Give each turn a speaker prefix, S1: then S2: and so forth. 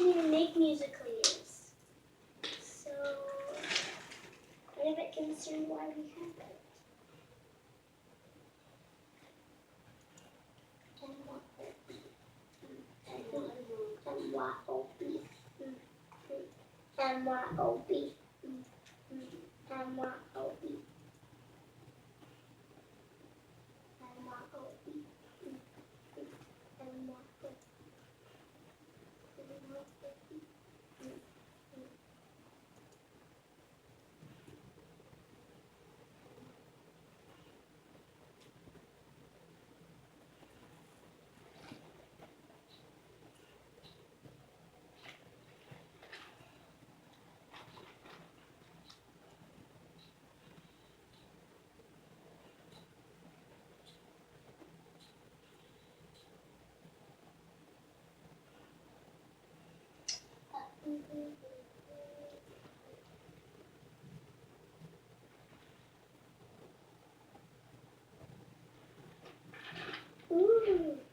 S1: even make musical ears. So, I'm a bit concerned why we have it. And what O-B. And what O-B. And what O-B. And what O-B. And what O-B. Ooh.